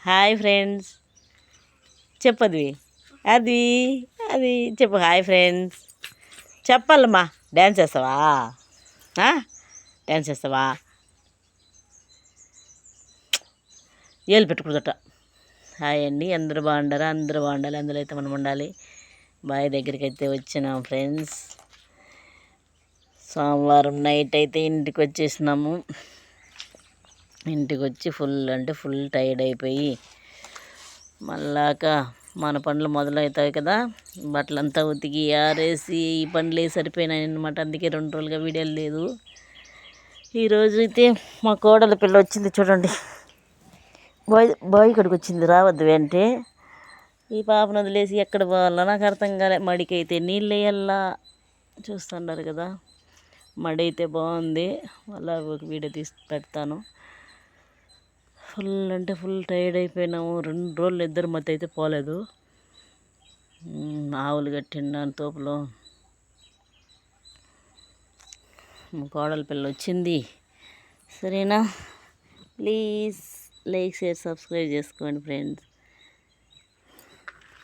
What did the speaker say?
Hi friends చెప్పది అది అది చెప్పు. హాయ్ ఫ్రెండ్స్ చెప్పాలమ్మా. డ్యాన్స్ చేస్తావా? డ్యాన్స్ చేస్తావా? ఏళ్ళు పెట్టుకుందట. హాయ్ అండి, అందరూ బాగుండారా? అందరూ బాగుండాలి, అందులో అయితే మనం ఉండాలి. బాయ్ దగ్గరికి అయితే వచ్చినాం ఫ్రెండ్స్. సోమవారం నైట్ అయితే ఇంటికి వచ్చేసినాము. ఇంటికి వచ్చి ఫుల్ టైర్డ్ అయిపోయి మళ్ళాక మన పనులు మొదలవుతాయి కదా. బట్టలంతా ఉతికి ఆరేసి ఈ పనులే సరిపోయినాయి అనమాట. అందుకే 2 రోజులుగా వీడియోలు లేదు. ఈరోజు అయితే మా కోడల పిల్ల వచ్చింది చూడండి. బాయ్ ఇక్కడికి వచ్చింది. రావద్దు అంటే ఈ పాపను వదిలేసి ఎక్కడ పోవాలో నాకు అర్థం కాలే. మడికైతే నీళ్ళు వేయాలా చూస్తున్నారు కదా. మడి అయితే బాగుంది. అలా ఒక వీడియో తీసి పెడతాను. Full tired అయిపోయినాము. 2 రోజులు ఇద్దరు మధ్య అయితే పోలేదు. ఆవులు కట్టిండాను తోపులో. కోడల పిల్ల వచ్చింది. సరేనా? ప్లీజ్ లైక్ షేర్ సబ్స్క్రైబ్ చేసుకోండి ఫ్రెండ్స్.